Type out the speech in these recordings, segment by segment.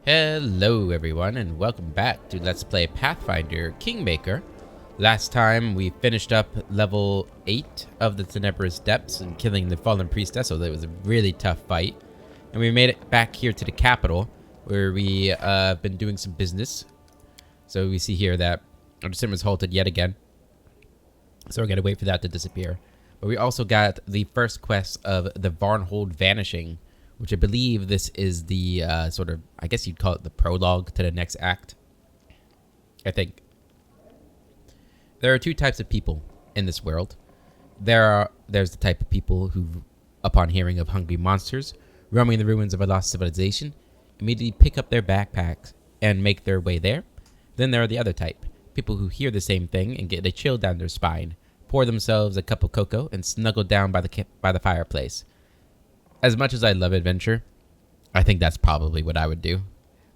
Hello everyone and welcome back to Let's Play Pathfinder Kingmaker. Last time we finished up level 8 of the Tenebrous Depths and killing the fallen priestess, so that was a really tough fight. And we made it back here to the capital where we been doing some business. So we see here that our descent was halted yet again. So we're going to wait for that to disappear. But we also got the first quest of the Varnhold Vanishing, which I believe this is the sort of, I guess you'd call it the prologue to the next act. I think. There are two types of people in this world. There's the type of people who, upon hearing of hungry monsters roaming the ruins of a lost civilization, immediately pick up their backpacks and make their way there. Then there are the other type, people who hear the same thing and get a chill down their spine, pour themselves a cup of cocoa, and snuggle down by the fireplace. As much as I love adventure, I think that's probably what I would do.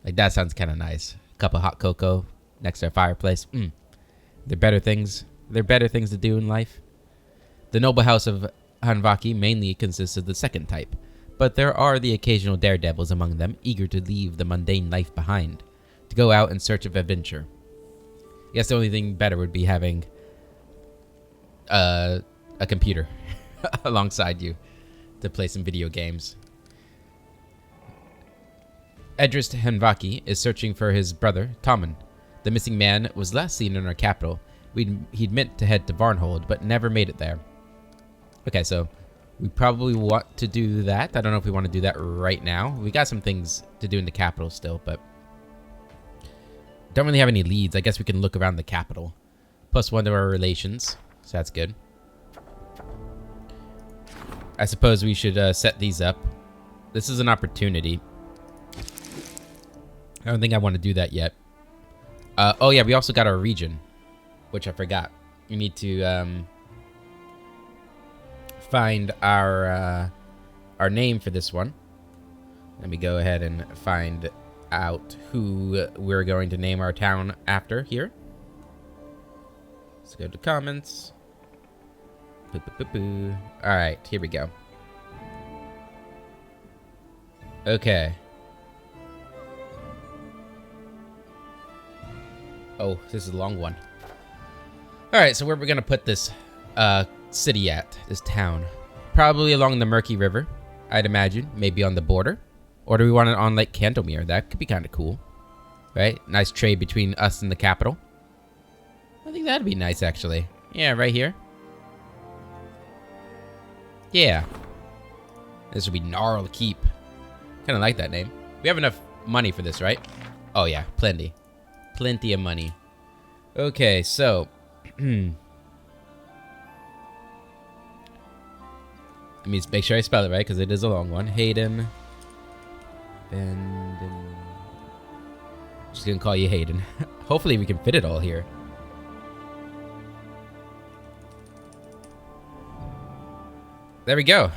Like, that sounds kind of nice. A cup of hot cocoa next to a fireplace. There are better things to do in life. The noble house of Hanvaki mainly consists of the second type, but there are the occasional daredevils among them, eager to leave the mundane life behind, to go out in search of adventure. I guess the only thing better would be having a computer alongside you to play some video games. Edris Hanvaki is searching for his brother, Tommen. The missing man was last seen in our capital. He'd meant to head to Varnhold, but never made it there. Okay, so we probably want to do that. I don't know if we want to do that right now. We got some things to do in the capital still, but don't really have any leads. I guess we can look around the capital. +1 to our relations, so that's good. I suppose we should set these up. This is an opportunity. I don't think I want to do that yet. Oh yeah, we also got our region, which I forgot. We need to find our name for this one. Let me go ahead and find out who we're going to name our town after here. Let's go to comments. Alright, here we go. Okay. Oh, this is a long one. Alright, so where we're gonna put this city at, this town? Probably along the Murky River, I'd imagine. Maybe on the border. Or do we want it on Lake Candomir? That could be kind of cool. Right? Nice trade between us and the capital. I think that'd be nice, actually. Yeah, right here. Yeah. This would be Gnarl Keep. Kind of like that name. We have enough money for this, right? Oh, yeah. Plenty. Plenty of money. Okay, so. Let me make sure I spell it right, because it is a long one. Hayden. Just going to call you Hayden. Hopefully we can fit it all here. There we go.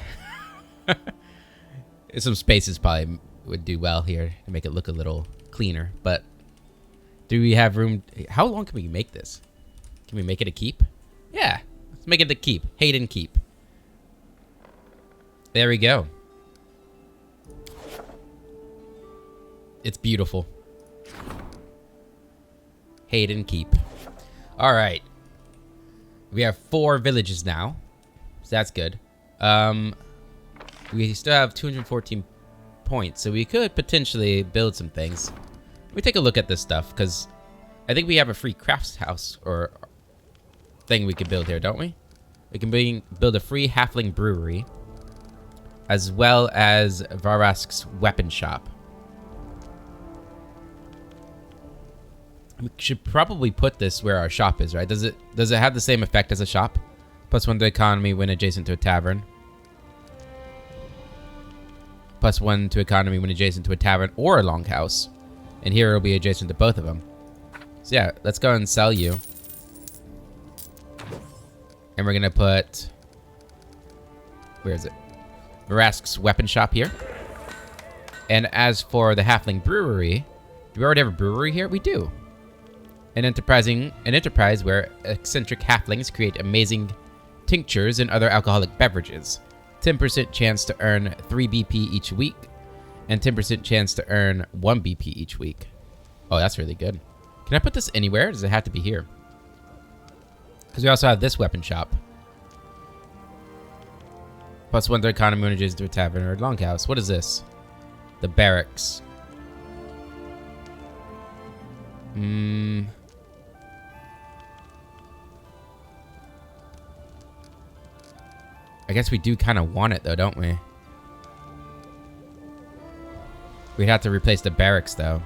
Some spaces probably would do well here to make it look a little cleaner. But do we have room? How long can we make this? Can we make it a keep? Yeah, let's make it a keep. Hayden Keep. There we go. It's beautiful. Hayden Keep. All right. We have 4 villages now, so that's good. We still have 214 points, so we could potentially build some things. Let me take a look at this stuff, because I think we have a free crafts house or thing we could build here, don't we? We can build a free halfling brewery, as well as Varask's weapon shop. We should probably put this where our shop is, right? Does it have the same effect as a shop? +1 to economy when adjacent to a tavern. +1 to economy when adjacent to a tavern or a longhouse. And here it'll be adjacent to both of them. So yeah, let's go and sell you. And we're going to put... Where is it? Varask's weapon shop here. And as for the halfling brewery... Do we already have a brewery here? We do. An enterprise where eccentric halflings create amazing tinctures and other alcoholic beverages. 10% chance to earn 3 BP each week. and 10% chance to earn 1 BP each week. Oh, that's really good. Can I put this anywhere? Or does it have to be here? Because we also have this weapon shop. Plus 1/3 economy when to a tavern or longhouse. What is this? The barracks. I guess we do kind of want it though, don't we? We'd have to replace the barracks though.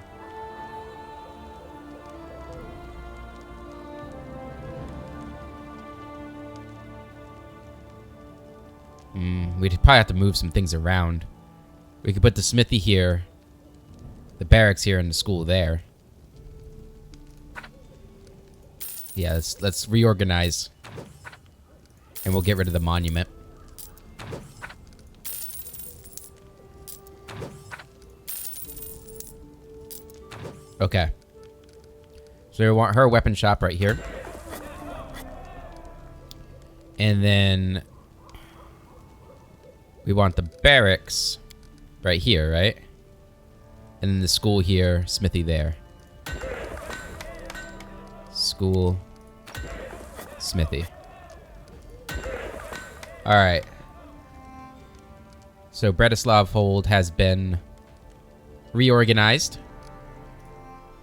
We'd probably have to move some things around. We could put the smithy here, the barracks here, and the school there. Yeah, let's reorganize. And we'll get rid of the monument. Okay. So we want her weapon shop right here. And then we want the barracks right here, right? And then the school here, smithy there. School, smithy. Alright. So Bretislav Hold has been reorganized.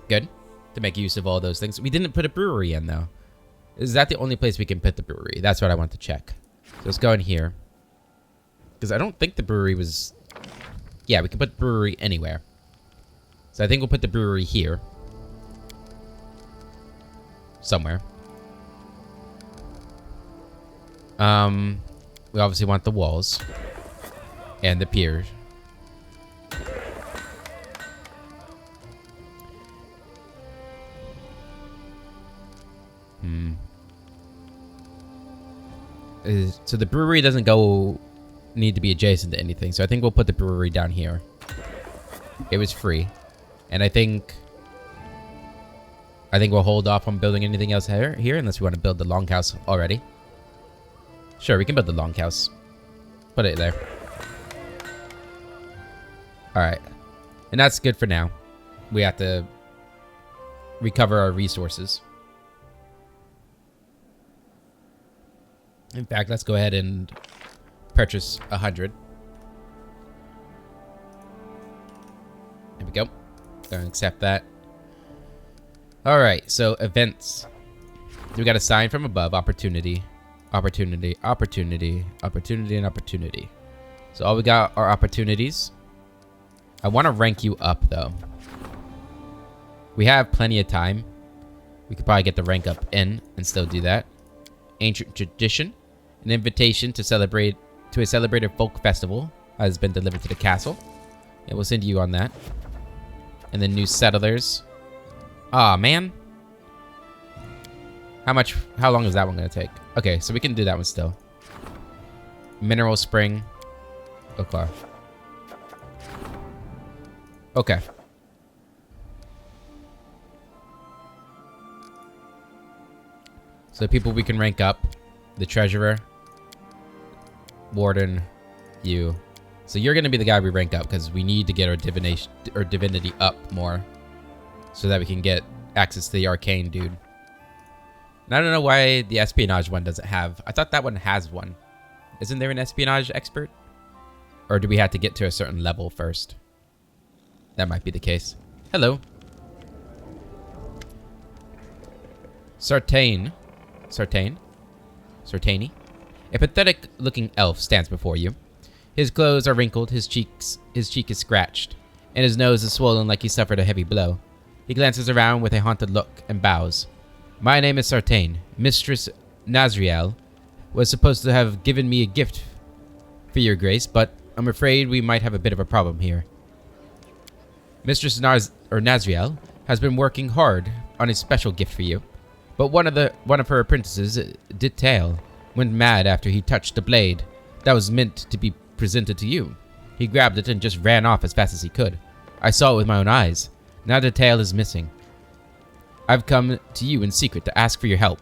Good. To make use of all those things. We didn't put a brewery in, though. Is that the only place we can put the brewery? That's what I want to check. So let's go in here. Because I don't think the brewery was... Yeah, we can put the brewery anywhere. So I think we'll put the brewery here. Somewhere. We obviously want the walls. And the piers. So the brewery doesn't need to be adjacent to anything. So I think we'll put the brewery down here. It was free. And I think we'll hold off on building anything else here unless we want to build the longhouse already. Sure, we can build the longhouse. Put it there. Alright. And that's good for now. We have to recover our resources. In fact, let's go ahead and purchase 100. There we go. Gonna accept that. Alright, so events. We got a sign from above. Opportunity. Opportunity. Opportunity. Opportunity and opportunity. So all we got are opportunities. I want to rank you up, though. We have plenty of time. We could probably get the rank up in and still do that. Ancient tradition. An invitation to a celebrated folk festival has been delivered to the castle. Yeah, we'll send you on that. And then new settlers. Aw, man. How long is that one going to take? Okay, so we can do that one still. Mineral spring. Okay. Okay. So people we can rank up. The treasurer. Warden. You. So you're going to be the guy we rank up because we need to get our divination or divinity up more. So that we can get access to the arcane dude. And I don't know why the espionage one doesn't have. I thought that one has one. Isn't there an espionage expert? Or do we have to get to a certain level first? That might be the case. Hello. Sartain. Sartani. A pathetic-looking elf stands before you. His clothes are wrinkled, his cheek is scratched, and his nose is swollen like he suffered a heavy blow. He glances around with a haunted look and bows. My name is Sartain. Mistress Nazriel was supposed to have given me a gift for your grace, but I'm afraid we might have a bit of a problem here. Mistress Nazriel has been working hard on a special gift for you, but one of her apprentices, Detail, went mad after he touched the blade that was meant to be presented to you. He grabbed it and just ran off as fast as he could. I saw it with my own eyes. Now Detail is missing. I've come to you in secret to ask for your help.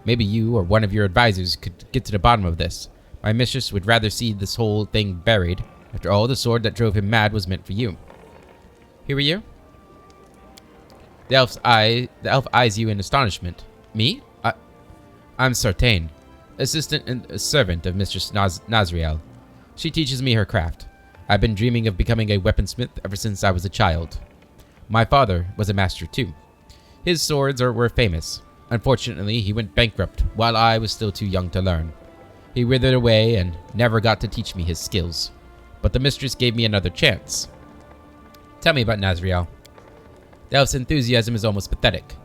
Maybe you or one of your advisors could get to the bottom of this. My mistress would rather see this whole thing buried After all, the sword that drove him mad was meant for you. Who are you? The elf eyes you in astonishment. Me? I'm Sartain, assistant and servant of Mistress Nazriel. She teaches me her craft. I've been dreaming of becoming a weaponsmith ever since I was a child. My father was a master too. His swords were famous. Unfortunately, he went bankrupt while I was still too young to learn. He withered away and never got to teach me his skills. But the mistress gave me another chance. Tell me about Nazriel. The elf's enthusiasm is almost pathetic.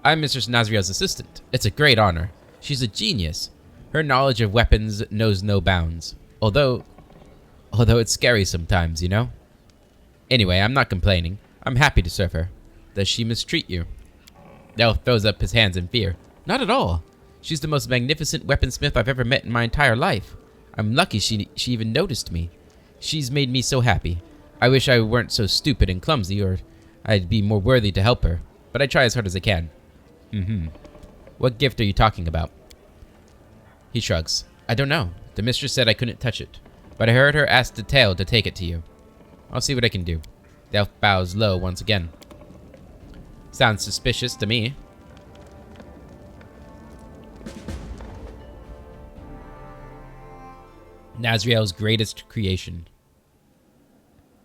I'm Mistress Nazriel's assistant. It's a great honor. She's a genius. Her knowledge of weapons knows no bounds. Although it's scary sometimes, you know? Anyway, I'm not complaining. I'm happy to serve her. Does she mistreat you? The elf throws up his hands in fear. Not at all. She's the most magnificent weaponsmith I've ever met in my entire life. I'm lucky she even noticed me. She's made me so happy. I wish I weren't so stupid and clumsy, or I'd be more worthy to help her. But I try as hard as I can. What gift are you talking about? He shrugs. I don't know. The mistress said I couldn't touch it. But I heard her ask the tail to take it to you. I'll see what I can do. The elf bows low once again. Sounds suspicious to me. Nazriel's greatest creation.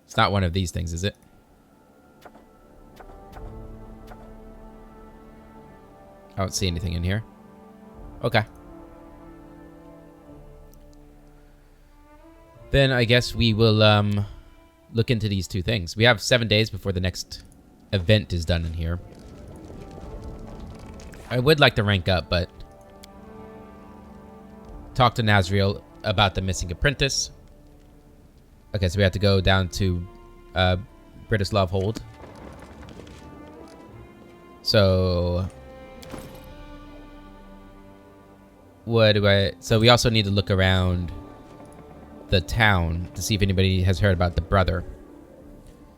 It's not one of these things, is it? I don't see anything in here. Okay. Then I guess we will look into these two things. We have 7 days before the next event is done in here. I would like to rank up, but talk to Nazriel about the missing apprentice. Okay, so we have to go down to Britislav Hold. So so we also need to look around the town to see if anybody has heard about the brother.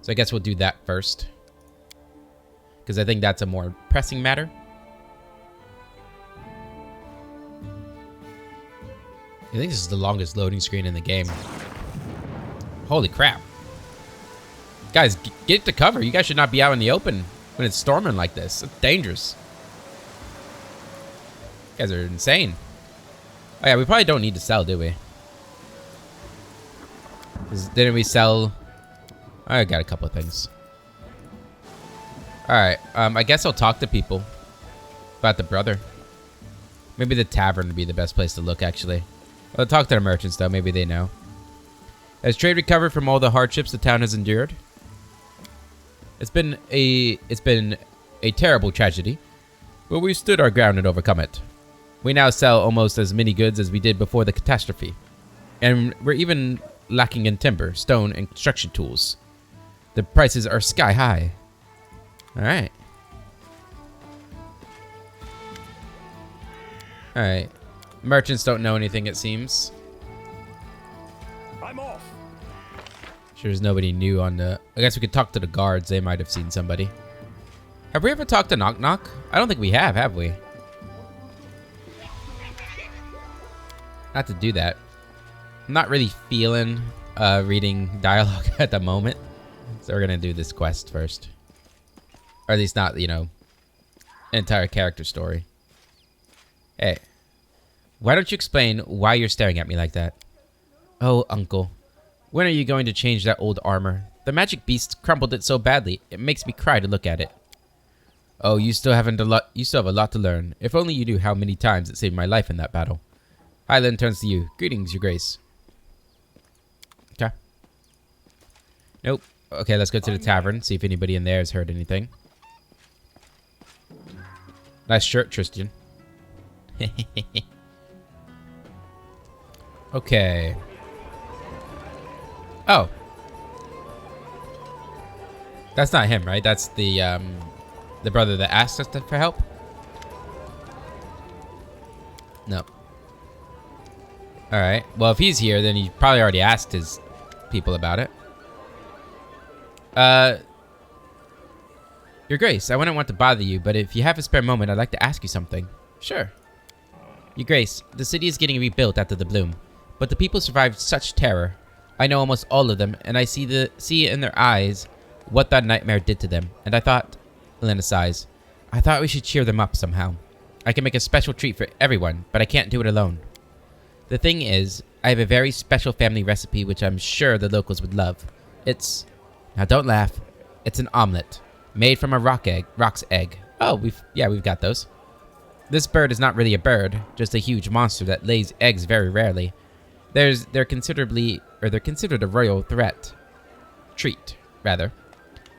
So I guess we'll do that first, because I think that's a more pressing matter. I think this is the longest loading screen in the game. Holy crap. Guys, get to cover. You guys should not be out in the open when it's storming like this. It's dangerous. You guys are insane. Oh yeah, we probably don't need to sell, do we? Didn't we sell? I got a couple of things. Alright, I guess I'll talk to people about the brother. Maybe the tavern would be the best place to look, actually. I'll talk to the merchants, though. Maybe they know. Has trade recovered from all the hardships the town has endured? It's been a terrible tragedy, but we stood our ground and overcome it. We now sell almost as many goods as we did before the catastrophe. And we're even lacking in timber, stone, and construction tools. The prices are sky high. Alright. Alright. Merchants don't know anything, it seems. I'm off. Sure, there's nobody new on the... I guess we could talk to the guards. They might have seen somebody. Have we ever talked to Knock Knock? I don't think we have we? Not to do that. I'm not really feeling reading dialogue at the moment. So we're going to do this quest first. Or at least not, you know, an entire character story. Hey. Why don't you explain why you're staring at me like that? Oh, uncle. When are you going to change that old armor? The magic beast crumpled it so badly, it makes me cry to look at it. Oh, you still have a lot to learn. If only you knew how many times it saved my life in that battle. Highland turns to you. Greetings, your grace. Okay. Nope. Okay, let's go to the tavern, see if anybody in there has heard anything. Nice shirt, Tristan. Okay. Oh. That's not him, right? That's the brother that asked us for help? No. Alright. Well, if he's here, then he probably already asked his people about it. Your Grace, I wouldn't want to bother you, but if you have a spare moment, I'd like to ask you something. Sure. Your Grace, the city is getting rebuilt after the bloom, but the people survived such terror. I know almost all of them, and I see in their eyes what that nightmare did to them. And I thought, Elena sighs, I thought we should cheer them up somehow. I can make a special treat for everyone, but I can't do it alone. The thing is, I have a very special family recipe which I'm sure the locals would love. It's... Now don't laugh. It's an omelet, made from a rock's egg. Oh, we've got those. This bird is not really a bird, just a huge monster that lays eggs very rarely. They're considered a royal treat, rather.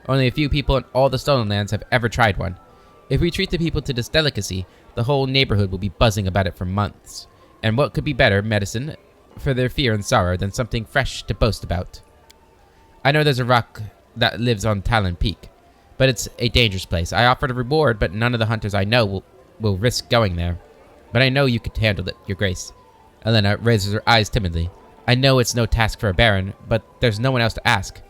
Only a few people in all the Stolen Lands have ever tried one. If we treat the people to this delicacy, the whole neighborhood will be buzzing about it for months. And what could be better medicine for their fear and sorrow than something fresh to boast about? I know there's a rock that lives on Talon Peak, but it's a dangerous place. I offered a reward, but none of the hunters I know will risk going there. But I know you could handle it, Your Grace. Elena raises her eyes timidly. I know it's no task for a baron, but there's no one else to ask.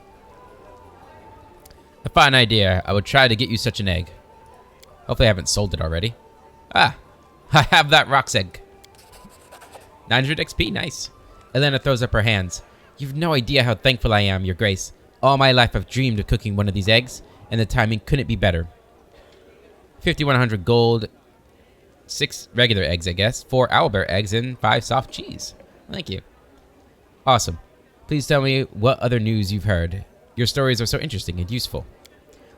A fine idea. I would try to get you such an egg. Hopefully I haven't sold it already. Ah, I have that rock's egg. 900 XP, nice. Elena throws up her hands. You've no idea how thankful I am, Your Grace. All my life I've dreamed of cooking one of these eggs, and the timing couldn't be better. 5,100 gold, 6 regular eggs, I guess, 4 owlbear eggs, and 5 soft cheese. Thank you. Awesome. Please tell me what other news you've heard. Your stories are so interesting and useful.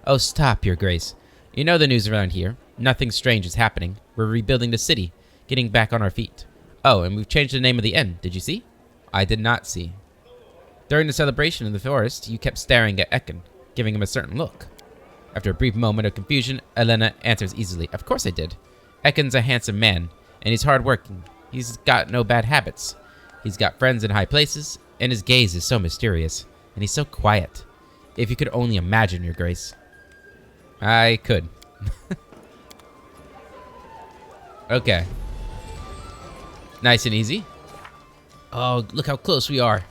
Oh, stop, Your Grace. You know the news around here. Nothing strange is happening. We're rebuilding the city, getting back on our feet. Oh, and we've changed the name of the inn. Did you see? I did not see. During the celebration in the forest, you kept staring at Ekin, giving him a certain look. After a brief moment of confusion, Elena answers easily. Of course I did. Ekin's a handsome man, and he's hard-working. He's got no bad habits. He's got friends in high places, and his gaze is so mysterious. And he's so quiet. If you could only imagine, Your Grace. I could. Okay. Nice and easy. Oh, look how close we are.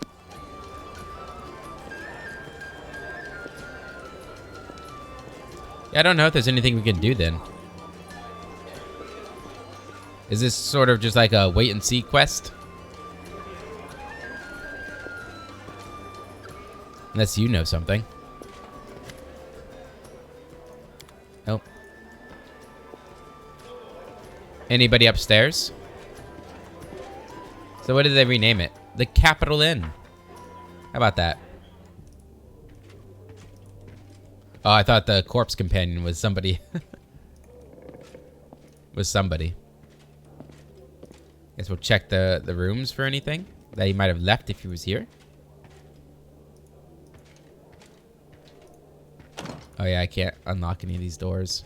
Yeah, I don't know if there's anything we can do then. Is this sort of just like a wait and see quest? Unless you know something. Nope. Anybody upstairs? So what did they rename it? The Capital Inn. How about that? Oh, I thought the corpse companion was somebody. Was somebody. Guess we'll check the rooms for anything that he might have left if he was here. Oh yeah, I can't unlock any of these doors.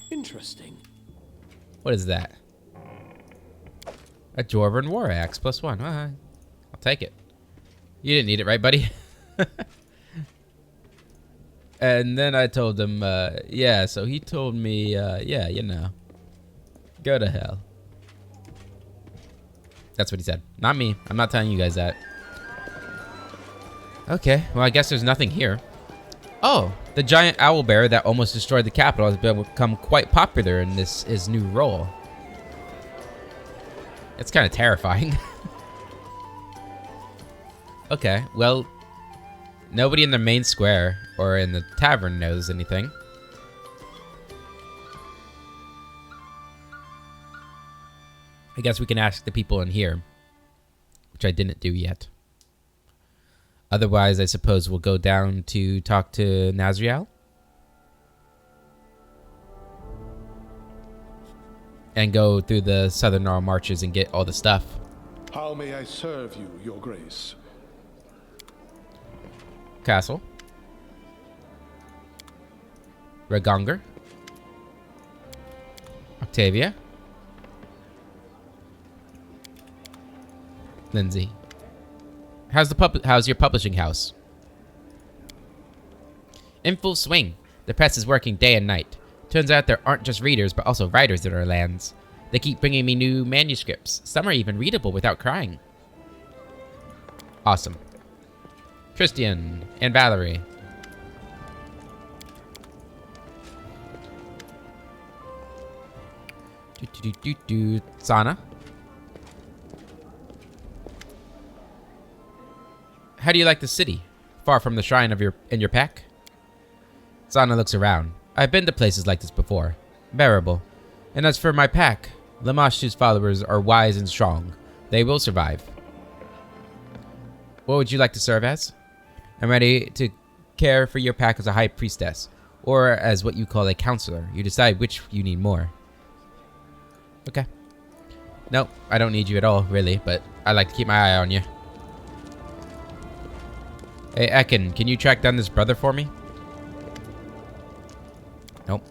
Interesting. What is that? A Dwarven War Axe, +1. I'll take it. You didn't need it, right, buddy? And then I told him, yeah, so he told me, yeah, you know, go to hell. That's what he said. Not me. I'm not telling you guys that. Okay, well, I guess there's nothing here. Oh, the giant owlbear that almost destroyed the capital has become quite popular in his new role. It's kind of terrifying. Okay, well, nobody in the main square or in the tavern knows anything. I guess we can ask the people in here, which I didn't do yet. Otherwise, I suppose we'll go down to talk to Nazriel. And go through the Southern Gnarl Marches and get all the stuff. How may I serve you, Your Grace? Castle. Regonger. Octavia. Lindsay. How's your publishing house? In full swing. The press is working day and night. Turns out there aren't just readers, but also writers in our lands. They keep bringing me new manuscripts. Some are even readable without crying. Awesome. Christian and Valerie. Sana. How do you like the city? Far from the shrine of your pack? Sana looks around. I've been to places like this before. Bearable. And as for my pack, Lamashtu's followers are wise and strong. They will survive. What would you like to serve as? I'm ready to care for your pack as a high priestess, or as what you call a counselor. You decide which you need more. Okay. Nope, I don't need you at all, really, but I like to keep my eye on you. Hey, Ekin, can you track down this brother for me? Nope.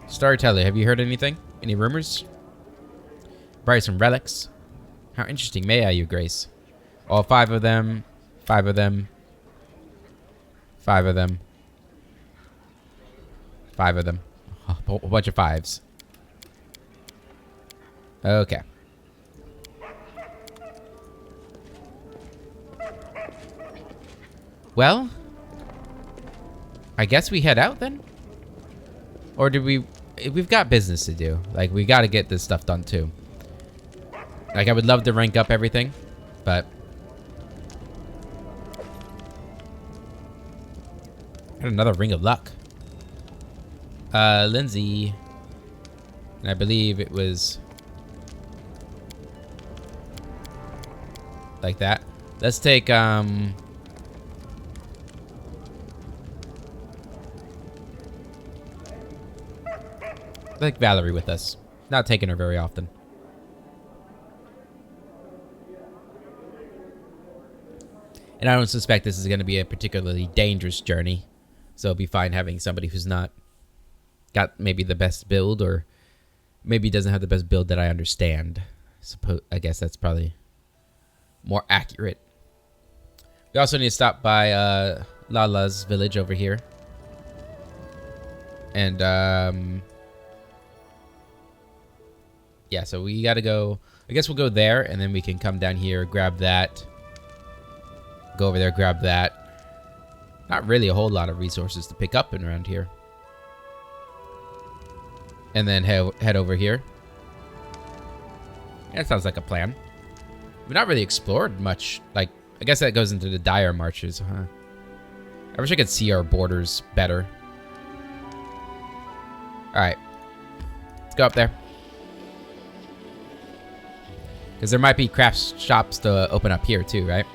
Storyteller, have you heard anything? Any rumors? Probably some relics. How interesting, may I, your grace? All 5 of them. 5 of them. 5 of them. 5 of them. A whole bunch of 5s. Okay. Well, I guess we head out then? Or do we... We've got business to do. Like, we gotta get this stuff done too. Like, I would love to rank up everything, but... Got another ring of luck. Lindsay. And I believe it was... like that. Let's take, like Valerie with us. Not taking her very often. And I don't suspect this is going to be a particularly dangerous journey. So it'll be fine having somebody who's not got maybe the best build, or maybe doesn't have the best build that I understand. I guess that's probably more accurate. We also need to stop by Lala's village over here. And yeah, so we gotta go. I guess we'll go there, and then we can come down here, grab that. Go over there, grab that. Not really a whole lot of resources to pick up and around here. And then head over here. That sounds like a plan. We've not really explored much. Like, I guess that goes into the dire marches, huh? I wish I could see our borders better. Alright. Let's go up there. Because there might be craft shops to open up here too, right?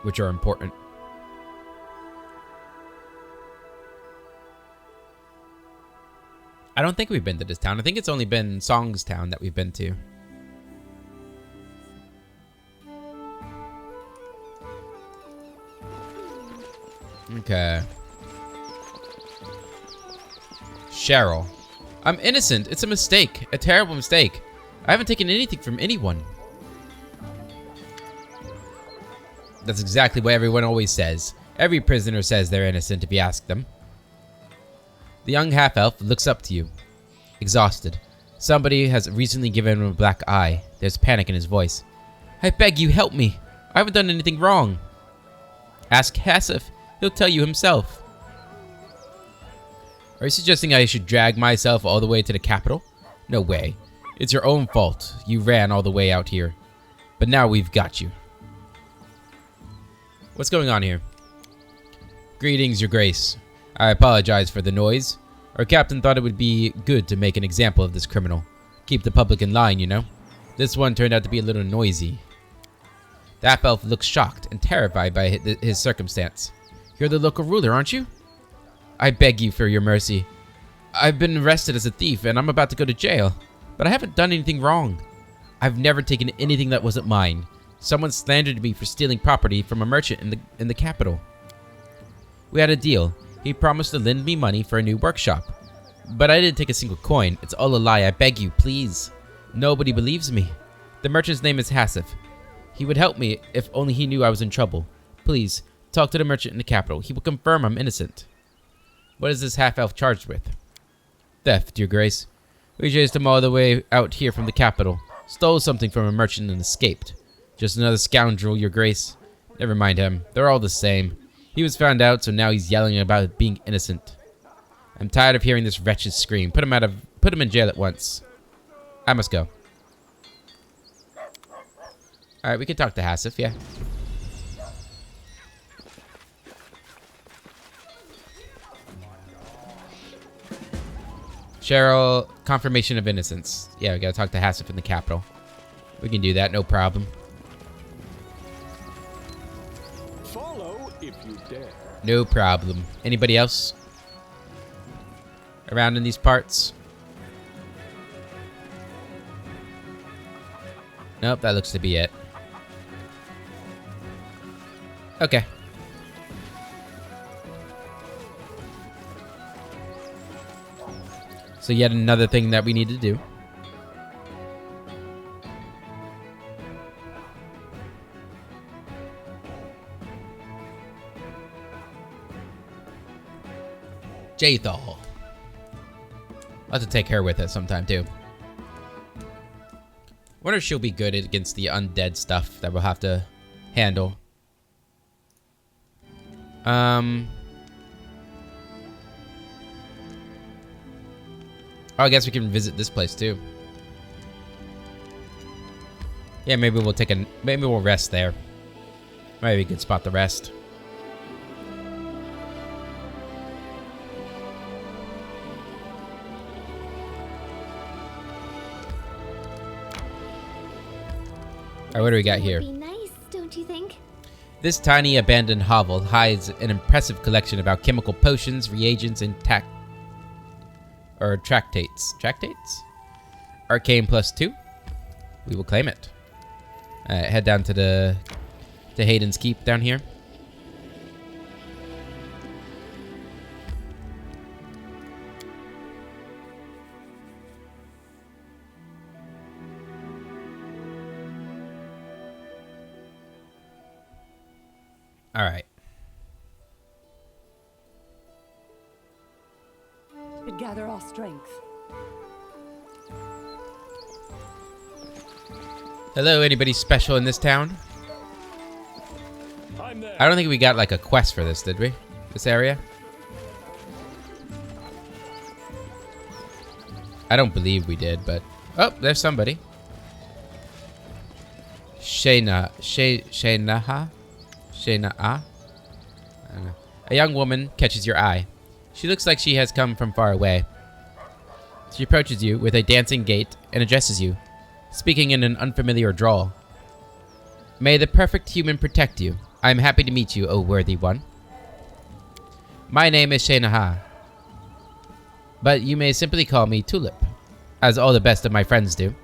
Which are important. I don't think we've been to this town. I think it's only been Song's town that we've been to. Okay. Cheryl. I'm innocent. It's a mistake. A terrible mistake. I haven't taken anything from anyone. That's exactly what everyone always says. Every prisoner says they're innocent if you ask them. The young half-elf looks up to you, exhausted. Somebody has recently given him a black eye. There's panic in his voice. I beg you, help me. I haven't done anything wrong. Ask Hassif. He'll tell you himself. Are you suggesting I should drag myself all the way to the capital? No way. It's your own fault. You ran all the way out here. But now we've got you. What's going on here? Greetings, your grace. I apologize for the noise. Our captain thought it would be good to make an example of this criminal. Keep the public in line, you know. This one turned out to be a little noisy. The half-elf looks shocked and terrified by his circumstance. You're the local ruler, aren't you? I beg you for your mercy. I've been arrested as a thief and I'm about to go to jail. But I haven't done anything wrong. I've never taken anything that wasn't mine. Someone slandered me for stealing property from a merchant in the capital. We had a deal. He promised to lend me money for a new workshop. But I didn't take a single coin. It's all a lie. I beg you, please. Nobody believes me. The merchant's name is Hassif. He would help me if only he knew I was in trouble. Please, talk to the merchant in the capital. He will confirm I'm innocent. What is this half-elf charged with? Theft, your grace. We chased him all the way out here from the capital. Stole something from a merchant and escaped. Just another scoundrel, your grace. Never mind him. They're all the same. He was found out, so now he's yelling about being innocent. I'm tired of hearing this wretched scream. Put him in jail at once. I must go. Alright, we can talk to Hassif, yeah. Cheryl, confirmation of innocence. Yeah, we gotta talk to Hassif in the capital. We can do that, no problem. Follow if you dare. No problem. Anybody else around in these parts? Nope, that looks to be it. Okay. So yet another thing that we need to do. Jaethal. I'll have to take her with us sometime too. Wonder if she'll be good against the undead stuff that we'll have to handle. Oh, I guess we can visit this place too. Yeah, maybe we'll take a maybe we'll rest there. Might be a good spot to rest. Alright, what do we got here? Would be nice, don't you think? This tiny abandoned hovel hides an impressive collection of alchemical potions, reagents, and tractates. Tractates? Arcane +2. We will claim it. Alright, head down to Hayden's Keep down here. Alright. And gather our strength. Hello, anybody special in this town? I'm there. I don't think we got like a quest for this, did we? This area? I don't believe we did, but... Oh, there's somebody. Shaynaha? Shaynaha? I don't know. A young woman catches your eye. She looks like she has come from far away. She approaches you with a dancing gait and addresses you, speaking in an unfamiliar drawl. May the perfect human protect you. I am happy to meet you, O worthy one. My name is Shaynaha, but you may simply call me Tulip, as all the best of my friends do.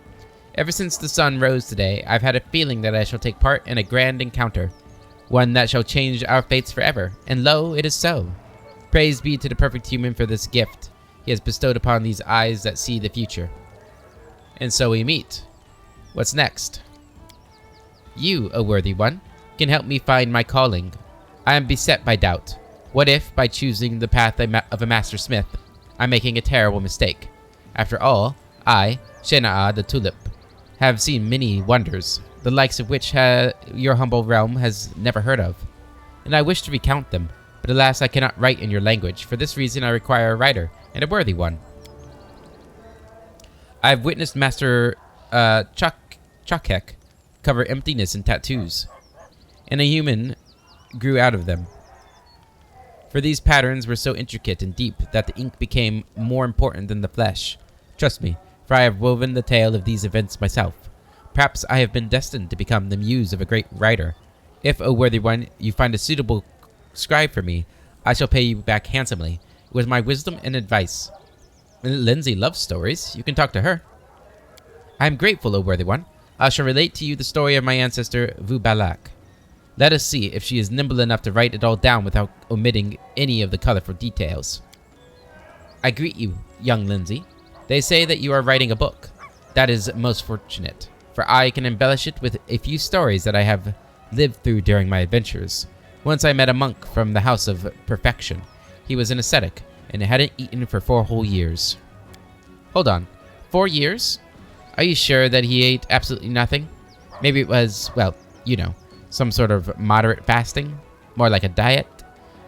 Ever since the sun rose today, I've had a feeling that I shall take part in a grand encounter, one that shall change our fates forever, and lo, it is so. Praise be to the perfect human for this gift he has bestowed upon these eyes that see the future. And so we meet. What's next? You, O worthy one, can help me find my calling. I am beset by doubt. What if, by choosing the path of a master smith, I'm making a terrible mistake? After all, I, Shaynaha the Tulip, have seen many wonders, the likes of which your humble realm has never heard of. And I wish to recount them, but alas I cannot write in your language. For this reason I require a writer, and a worthy one. I have witnessed Master Chakek cover emptiness in tattoos, and a human grew out of them. For these patterns were so intricate and deep that the ink became more important than the flesh. Trust me, for I have woven the tale of these events myself. Perhaps I have been destined to become the muse of a great writer. If, O worthy one, you find a suitable scribe for me, I shall pay you back handsomely, with my wisdom and advice. Lindsay loves stories. You can talk to her. I am grateful, O worthy one. I shall relate to you the story of my ancestor, Vubalak. Let us see if she is nimble enough to write it all down without omitting any of the colorful details. I greet you, young Lindsay. They say that you are writing a book. That is most fortunate, for I can embellish it with a few stories that I have lived through during my adventures. Once I met a monk from the House of Perfection. He was an ascetic, and hadn't eaten for 4 whole years. Hold on. 4 years? Are you sure that he ate absolutely nothing? Maybe it was, well, you know, some sort of moderate fasting? More like a diet?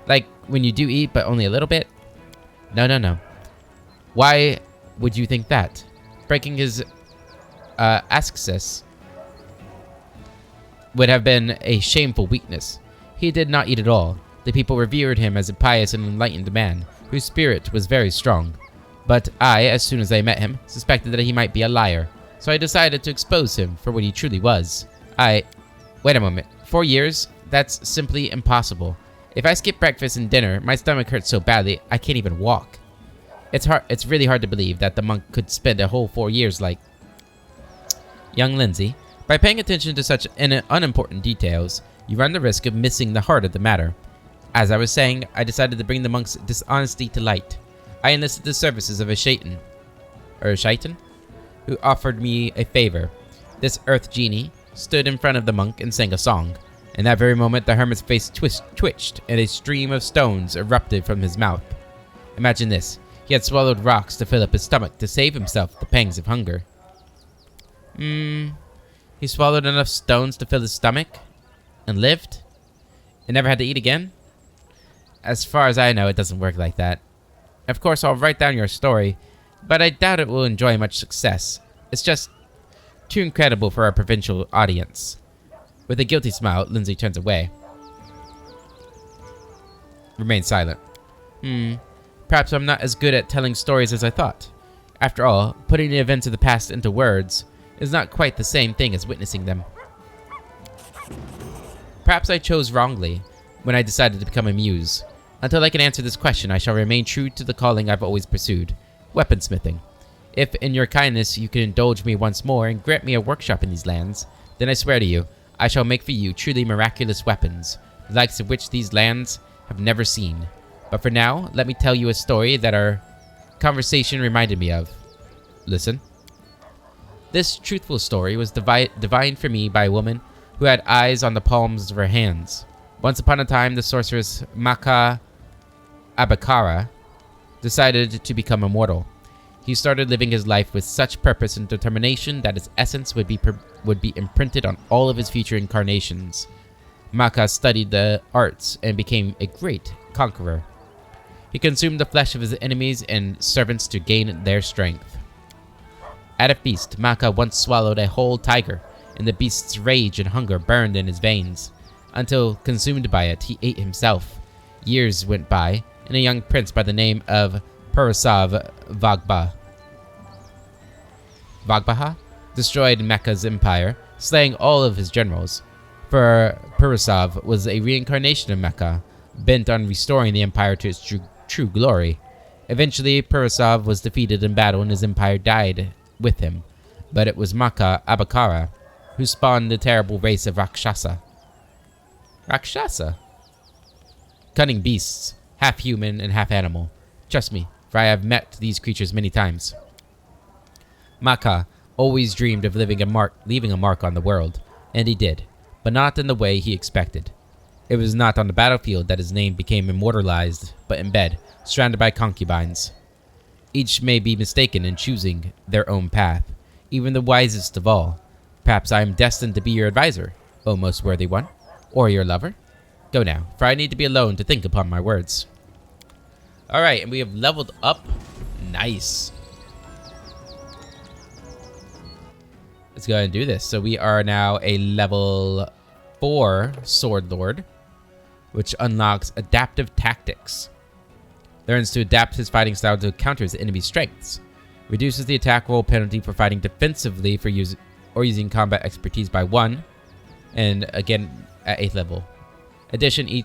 Like when you do eat but only a little bit? No. Why would you think that? Breaking his ascesis would have been a shameful weakness. He did not eat at all. The people revered him as a pious and enlightened man, whose spirit was very strong. But I, as soon as I met him, suspected that he might be a liar, so I decided to expose him for what he truly was. Wait a moment. 4 years? That's simply impossible. If I skip breakfast and dinner, my stomach hurts so badly I can't even walk. It's really hard to believe that the monk could spend a whole 4 years like... Young Lindsay, by paying attention to such unimportant details, you run the risk of missing the heart of the matter. As I was saying, I decided to bring the monk's dishonesty to light. I enlisted the services of a shaitan, who offered me a favor. This earth genie stood in front of the monk and sang a song. In that very moment, the hermit's face twitched, and a stream of stones erupted from his mouth. Imagine this. He had swallowed rocks to fill up his stomach to save himself the pangs of hunger. He swallowed enough stones to fill his stomach? And lived? And never had to eat again? As far as I know, it doesn't work like that. Of course, I'll write down your story, but I doubt it will enjoy much success. It's just too incredible for our provincial audience. With a guilty smile, Lindsay turns away. Remains silent. Perhaps I'm not as good at telling stories as I thought. After all, putting the events of the past into words is not quite the same thing as witnessing them. Perhaps I chose wrongly when I decided to become a muse. Until I can answer this question, I shall remain true to the calling I've always pursued, weaponsmithing. If, in your kindness, you can indulge me once more and grant me a workshop in these lands, then I swear to you, I shall make for you truly miraculous weapons, the likes of which these lands have never seen. But for now, let me tell you a story that our conversation reminded me of. Listen. This truthful story was divined for me by a woman who had eyes on the palms of her hands. Once upon a time, the sorceress Maka Abakara decided to become immortal. He started living his life with such purpose and determination that its essence would be imprinted on all of his future incarnations. Maka studied the arts and became a great conqueror. He consumed the flesh of his enemies and servants to gain their strength. At a feast, Maka once swallowed a whole tiger, and the beast's rage and hunger burned in his veins. Until, consumed by it, he ate himself. Years went by, and a young prince by the name of Purasav Vagbaha destroyed Mecca's empire, slaying all of his generals. For Purasav was a reincarnation of Mecca, bent on restoring the empire to its true glory. Eventually, Purasav was defeated in battle and his empire died with him. But it was Maka Abakara who spawned the terrible race of Rakshasa. Rakshasa? Cunning beasts, half human and half animal. Trust me, for I have met these creatures many times. Maka always dreamed of leaving a mark on the world, and he did, but not in the way he expected. It was not on the battlefield that his name became immortalized, but in bed, surrounded by concubines. Each may be mistaken in choosing their own path, even the wisest of all. Perhaps I am destined to be your advisor, O most worthy one, or your lover. Go now, for I need to be alone to think upon my words. Alright, and we have leveled up. Nice. Let's go ahead and do this. So we are now a level 4 Sword Lord, which unlocks Adaptive Tactics. Learns to adapt his fighting style to counter his enemy's strengths. Reduces the attack roll penalty for fighting defensively or using combat expertise by 1. And again, at 8th level. Addition,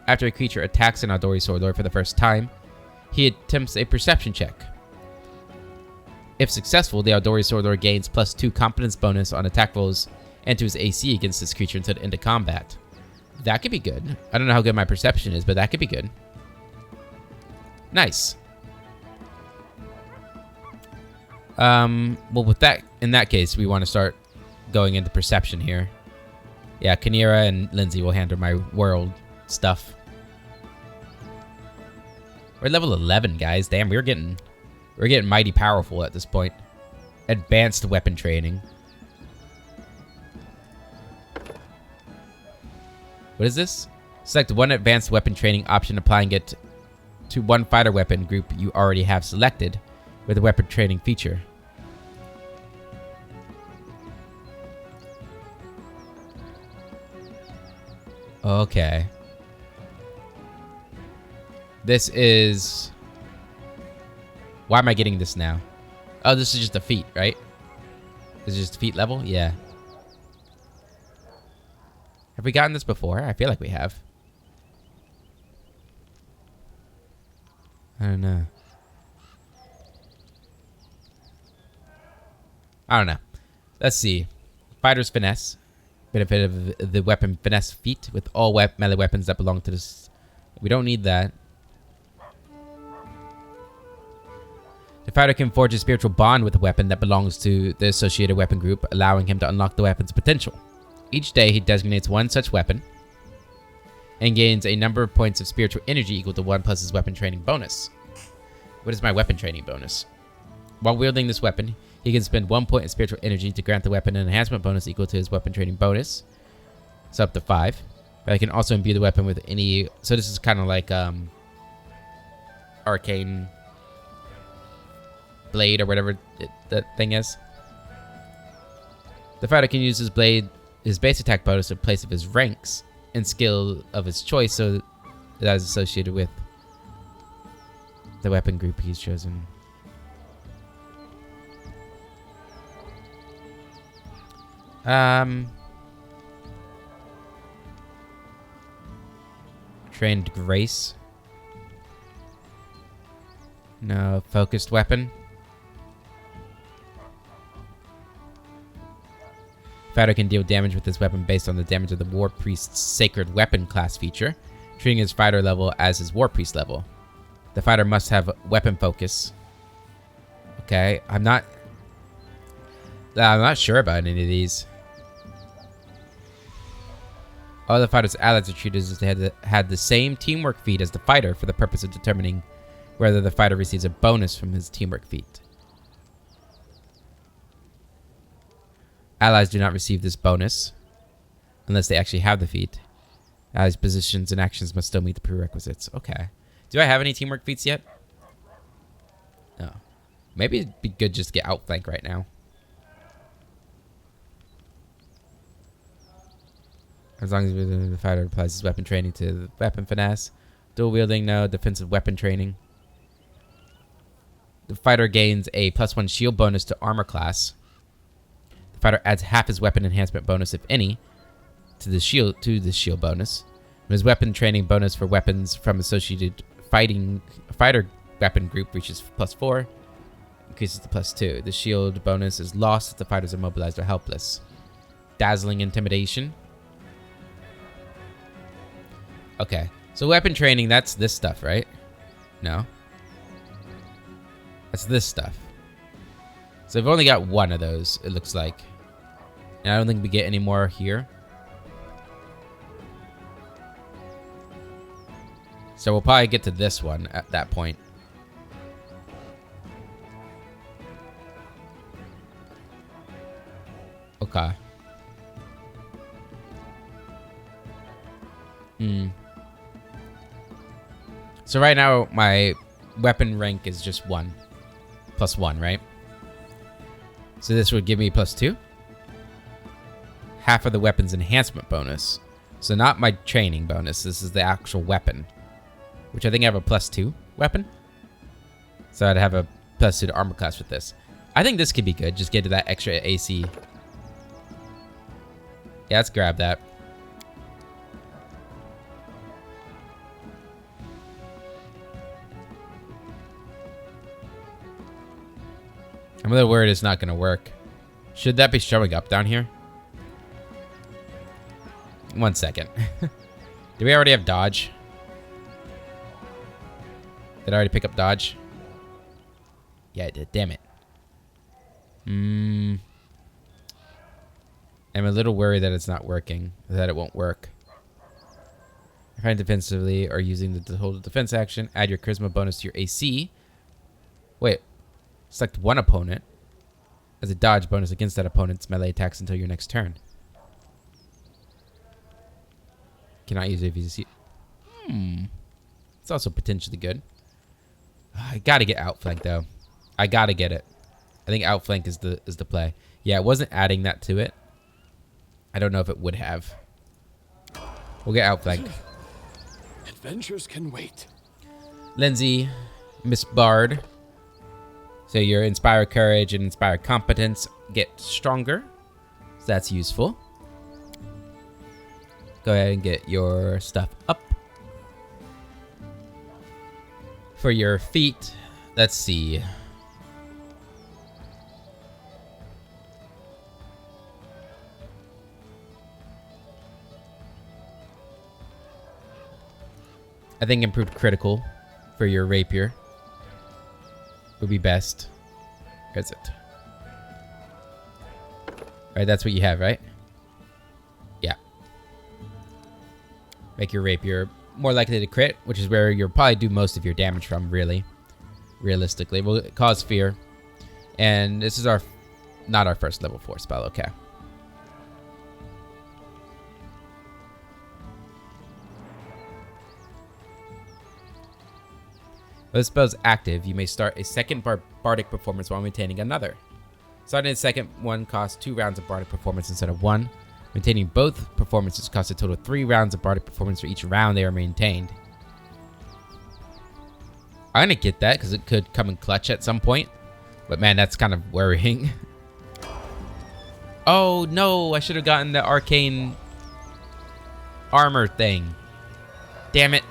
after a creature attacks an Aldori Sword Lord for the first time, he attempts a perception check. If successful, the Aldori Sword Lord gains +2 competence bonus on attack rolls and to his AC against this creature until the end of combat. That could be good. I don't know how good my perception is, but that could be good. Nice. Well, in that case, we want to start going into perception here. Yeah, Kanira and Lindsay will handle my world stuff. We're level 11, guys. Damn, we're getting mighty powerful at this point. Advanced weapon training. What is this? Select one advanced weapon training option, applying it to one fighter weapon group you already have selected with a weapon training feature. Okay. This is... Why am I getting this now? Oh, this is just a feat, right? This is just feat level? Yeah. Have we gotten this before? I feel like we have. I don't know. I don't know. Let's see. Fighter's Finesse. Benefit of the weapon Finesse feat with all melee weapons that belong to this. We don't need that. The fighter can forge a spiritual bond with a weapon that belongs to the associated weapon group, allowing him to unlock the weapon's potential. Each day, he designates one such weapon and gains a number of points of spiritual energy equal to 1 plus his weapon training bonus. What is my weapon training bonus? While wielding this weapon, he can spend 1 point of spiritual energy to grant the weapon an enhancement bonus equal to his weapon training bonus. So up to 5. But I can also imbue the weapon with any... So this is kind of like arcane blade or whatever that thing is. The fighter can use his blade, his base attack bonus in place of his ranks and skill of his choice, so that is associated with the weapon group he's chosen. Trained Grace. No. Focused weapon. Fighter can deal damage with this weapon based on the damage of the War Priest's Sacred Weapon class feature, treating his fighter level as his War Priest level. The fighter must have weapon focus. Okay, I'm not sure about any of these. All the fighter's allies are treated as if they had the same teamwork feat as the fighter for the purpose of determining whether the fighter receives a bonus from his teamwork feat. Allies do not receive this bonus unless they actually have the feat. Allies' positions and actions must still meet the prerequisites. Okay. Do I have any teamwork feats yet? No. Maybe it'd be good just to get outflank right now. As long as the fighter applies his weapon training to the weapon finesse. Dual wielding, no. Defensive weapon training. The fighter gains a +1 shield bonus to armor class. The fighter adds half his weapon enhancement bonus, if any, to the shield bonus. When his weapon training bonus for weapons from associated fighter weapon group reaches +4, increases to +2. The shield bonus is lost if the fighters are immobilized or helpless. Dazzling intimidation. Okay, so weapon training, that's this stuff, right? No. That's this stuff. So I've only got one of those, it looks like. And I don't think we get any more here. So we'll probably get to this one at that point. Okay. So right now, my weapon rank is just 1. +1, right? So this would give me +2. Half of the weapon's enhancement bonus. So not my training bonus. This is the actual weapon. Which I think I have a +2 weapon. So I'd have a +2 to armor class with this. I think this could be good. Just get to that extra AC. Yeah, let's grab that. I'm a little worried it's not going to work. Should that be showing up down here? 1 second. Do we already have dodge? Did I already pick up dodge? Yeah, I did. Damn it. I'm a little worried that it's not working. That it won't work. Find defensively or using the hold defense action. Add your charisma bonus to your AC. Wait. Select one opponent as a dodge bonus against that opponent's melee attacks until your next turn. Cannot use it if you see. It's also potentially good. I gotta get outflank though. I gotta get it. I think outflank is the play. Yeah, it wasn't adding that to it. I don't know if it would have. We'll get outflank. Adventures can wait. Lindsay, Miss Bard. So your Inspire Courage and Inspire Competence get stronger. So that's useful. Go ahead and get your stuff up. For your feet, let's see. I think improved critical for your rapier would be best. Where is it? Alright, that's what you have, right? Yeah. Make your rapier more likely to crit, which is where you'll probably do most of your damage from, really. Realistically. Will cause fear. And this is not our first level 4 spell, okay. When the spell is active, you may start a second bardic performance while maintaining another. Starting the second one costs 2 rounds of bardic performance instead of 1. Maintaining both performances costs a total of 3 rounds of bardic performance for each round they are maintained. I'm gonna get that because it could come in clutch at some point. But man, that's kind of worrying. Oh no, I should have gotten the arcane armor thing. Damn it.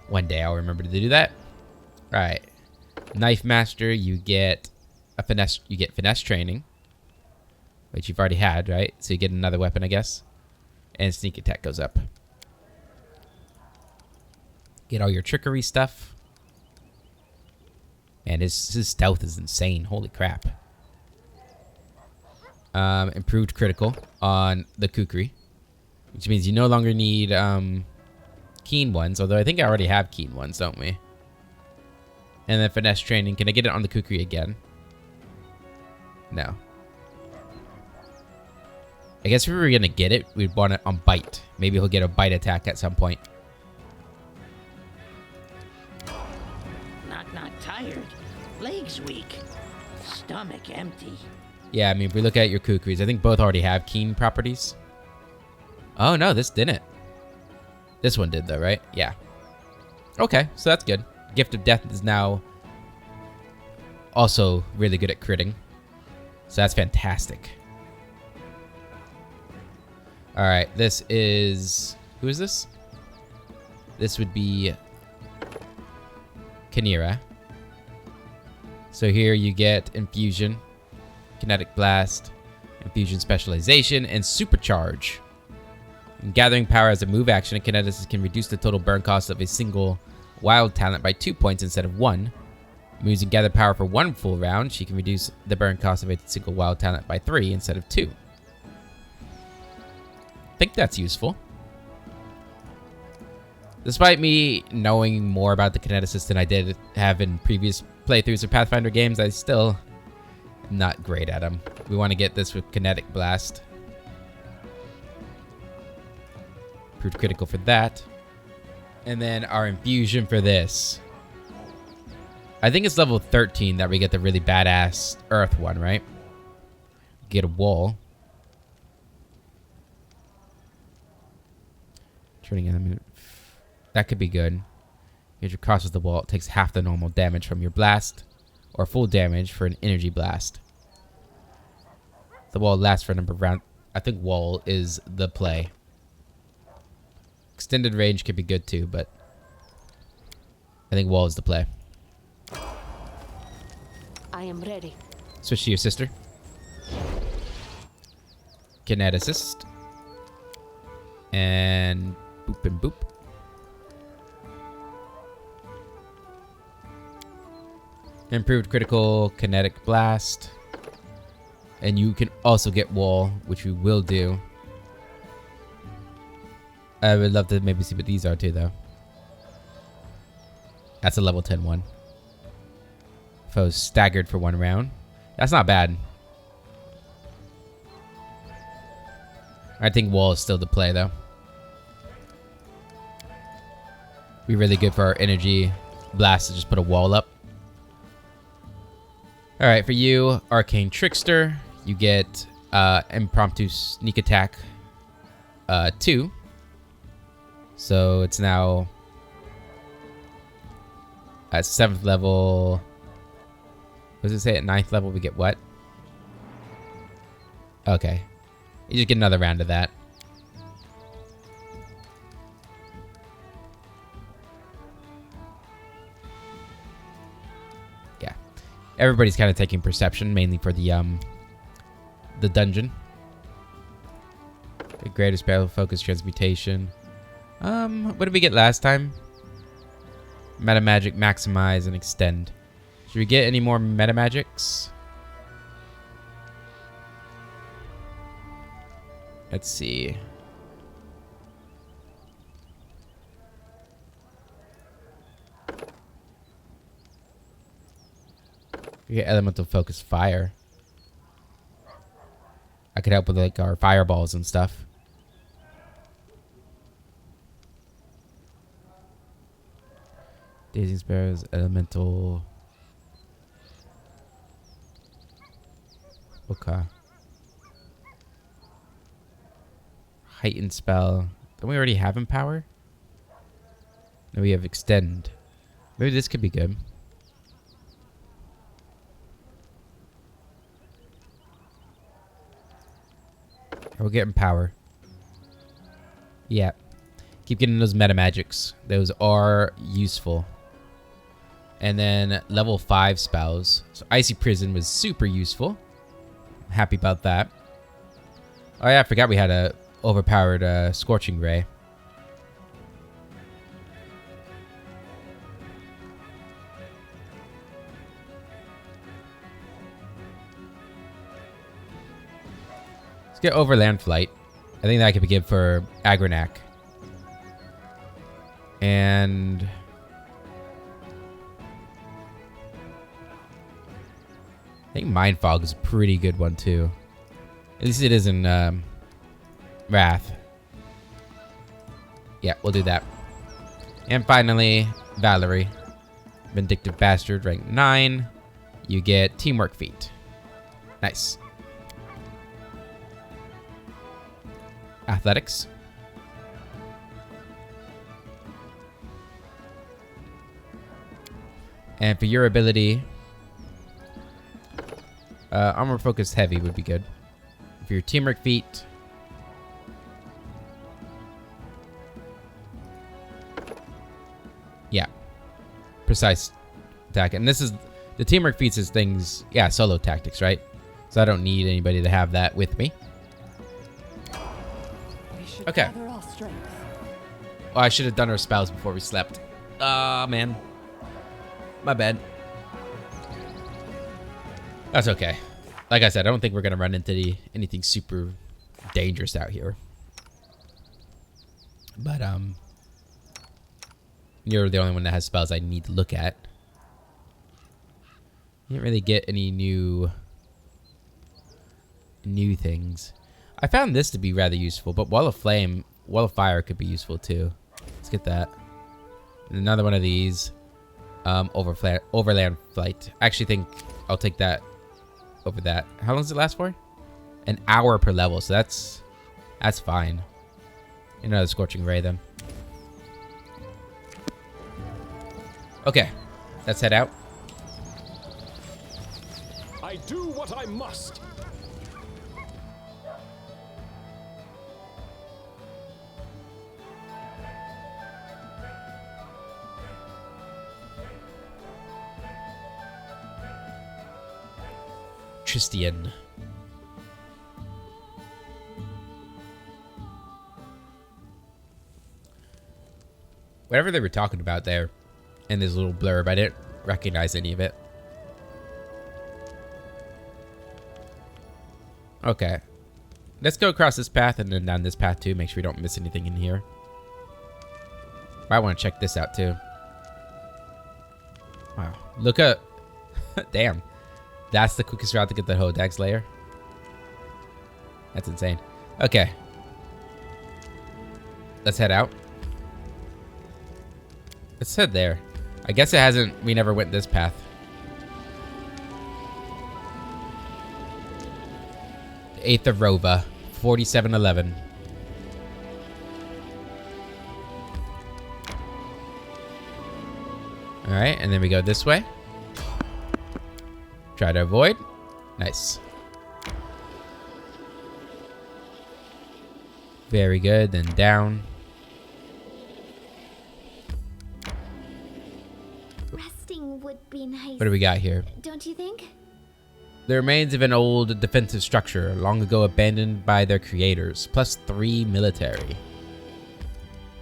One day I'll remember to do that. Alright. Knife Master, you get finesse training. Which you've already had, right? So you get another weapon, I guess. And sneak attack goes up. Get all your trickery stuff. Man, his stealth is insane. Holy crap. Improved critical on the kukri. Which means you no longer need keen ones, although I think I already have keen ones, don't we? And then finesse training. Can I get it on the kukri again? No. I guess if we were gonna get it, we'd want it on bite. Maybe he'll get a bite attack at some point. Not tired. Legs weak. Stomach empty. Yeah, I mean, if we look at your kukris, I think both already have keen properties. Oh no, this didn't. This one did though, right? Yeah. Okay, so that's good. Gift of Death is now also really good at critting. So that's fantastic. Alright, this is... Who is this? This would be... Kinera. So here you get Infusion, Kinetic Blast, Infusion Specialization, and Supercharge. And gathering power as a move action, a kineticist can reduce the total burn cost of a single wild talent by 2 points instead of 1. Using gather power for 1 full round, she can reduce the burn cost of a single wild talent by 3 instead of 2. I think that's useful. Despite me knowing more about the kineticist than I did have in previous playthroughs of Pathfinder games, I still am not great at them. We want to get this with Kinetic Blast. Proved critical for that. And then our infusion for this. I think it's level 13 that we get the really badass earth one, right? Get a wall. Turning element. That could be good. As you crosses the wall, it takes half the normal damage from your blast, or full damage for an energy blast. The wall lasts for a number of rounds. I think wall is the play. Extended range could be good too, but I think wall is the play. I am ready. Switch to your sister. Kineticist. And boop and boop. Improved critical kinetic blast. And you can also get wall, which we will do. I would love to maybe see what these are too, though. That's a level 10 one. Foes staggered for 1 round. That's not bad. I think wall is still the play, though. Be really good for our energy blast to just put a wall up. Alright, for you, Arcane Trickster, you get impromptu sneak attack 2. So it's now at 7th level. What does it say? At 9th level we get what? Okay. You just get another round of that. Yeah. Everybody's kind of taking perception, mainly for the dungeon. The greater spell focus transmutation. What did we get last time? Meta magic, maximize, and extend. Should we get any more meta magics? Let's see. We get elemental focus fire. I could help with like our fireballs and stuff. Daisy sparrows, elemental. Okay. Heightened spell. Don't we already have empower? No, we have extend. Maybe this could be good. We'll get empower. Yeah. Keep getting those meta magics. Those are useful. And then level 5 spells. So Icy Prison was super useful. I'm happy about that. Oh yeah, I forgot we had a overpowered Scorching Ray. Let's get Overland Flight. I think that could be good for Agronak. And I think Mind Fog is a pretty good one too. At least it is in Wrath. Yeah, we'll do that. And finally, Valerie. Vindictive Bastard, rank 9. You get Teamwork Feat. Nice. Athletics. And for your ability, armor focused heavy would be good. For your teamwork feat, yeah, precise attack. And this is the teamwork feats is things, yeah, solo tactics, right? So I don't need anybody to have that with me. Okay. Gather our strength. Oh, I should have done our spells before we slept. Ah, man. My bad. That's okay. Like I said, I don't think we're going to run into anything super dangerous out here. But, you're the only one that has spells I need to look at. Didn't really get any new things. I found this to be rather useful, but Wall of Fire could be useful too. Let's get that. And another one of these. Overland Flight. I actually think I'll take that over that. How long does it last for? An hour per level, so that's fine. Another Scorching Ray then. Okay, let's head out. I do what I must. Tristian. Whatever they were talking about there in this little blurb, I didn't recognize any of it. Okay. Let's go across this path and then down this path too. Make sure we don't miss anything in here. Might want to check this out too. Wow. Look at... Damn. That's the quickest route to get the Hodax layer. That's insane. Okay. Let's head out. Let's head there. I guess it hasn't... We never went this path. The 8th of Rova. 4711. Alright, and then we go this way. Try to avoid. Nice. Very good. Then down. Resting would be nice. What do we got here? Don't you think? The remains of an old defensive structure, long ago abandoned by their creators. +3 military.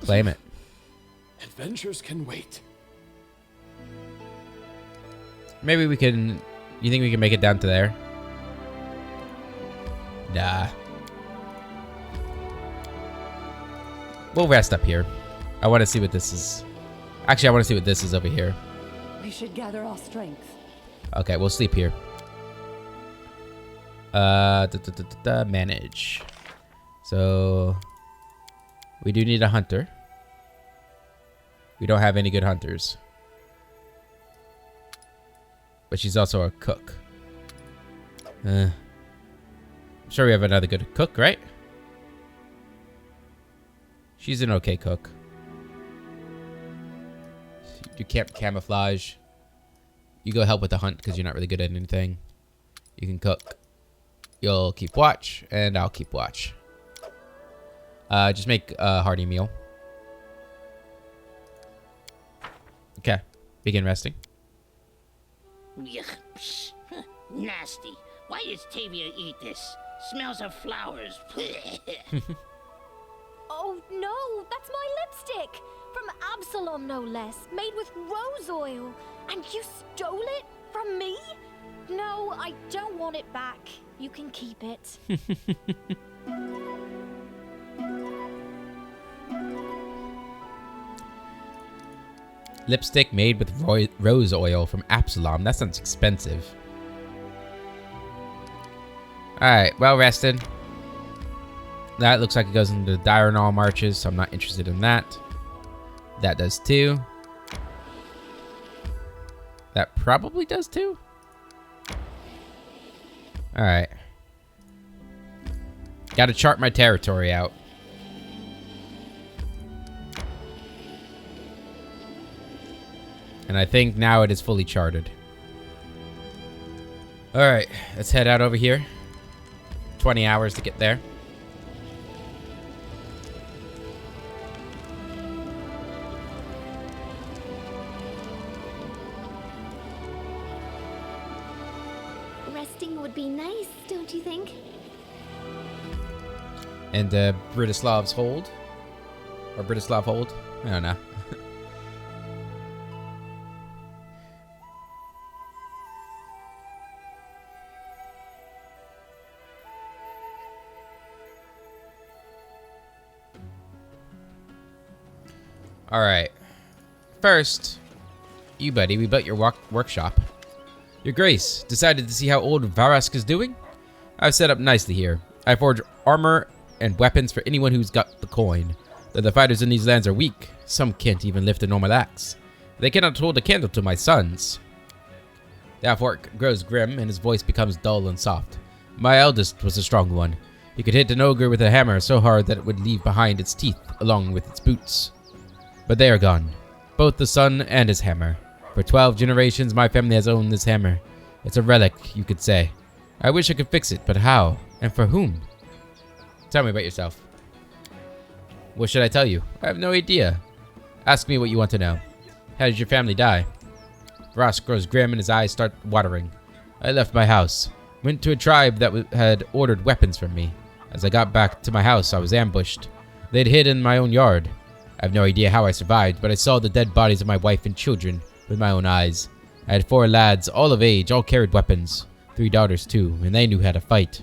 Claim it. Adventures can wait. Maybe we can... You think we can make it down to there? Nah. We'll rest up here. I want to see what this is. Actually, I want to see what this is over here. We should gather our strength. Okay, we'll sleep here. Manage. So... We do need a hunter. We don't have any good hunters. But she's also a cook. I'm sure we have another good cook, right? She's an okay cook. You can't camouflage. You go help with the hunt because you're not really good at anything. You can cook. You'll keep watch, and I'll keep watch. Just make a hearty meal. Okay. Begin resting. Yuck, psh, huh, nasty. Why does Tavia eat this? Smells of flowers. Oh no, that's my lipstick! From Absalom, no less. Made with rose oil. And you stole it from me? No, I don't want it back. You can keep it. Lipstick made with rose oil from Absalom. That sounds expensive. Alright, well rested. That looks like it goes into the diurnal marches, so I'm not interested in that. That does too. That probably does too. Alright. Gotta chart my territory out. And I think now it is fully charted. Alright, let's head out over here. 20 hours to get there. Resting would be nice, don't you think? And Britislav's hold. Or Britislav hold. I don't know. Alright. First, you buddy, we built your workshop. Your Grace, decided to see how old Varask is doing? I've set up nicely here. I forge armor and weapons for anyone who's got the coin. Though the fighters in these lands are weak, some can't even lift a normal axe. They cannot hold a candle to my sons. The half-orc grows grim and his voice becomes dull and soft. My eldest was a strong one. He could hit an ogre with a hammer so hard that it would leave behind its teeth along with its boots. But they are gone. Both the son and his hammer. For 12 generations, my family has owned this hammer. It's a relic, you could say. I wish I could fix it, but how? And for whom? Tell me about yourself. What should I tell you? I have no idea. Ask me what you want to know. How did your family die? Ross grows grim and his eyes start watering. I left my house. Went to a tribe that had ordered weapons from me. As I got back to my house, I was ambushed. They'd hid in my own yard. I have no idea how I survived, but I saw the dead bodies of my wife and children with my own eyes. I had 4 lads, all of age, all carried weapons. 3 daughters too, and they knew how to fight.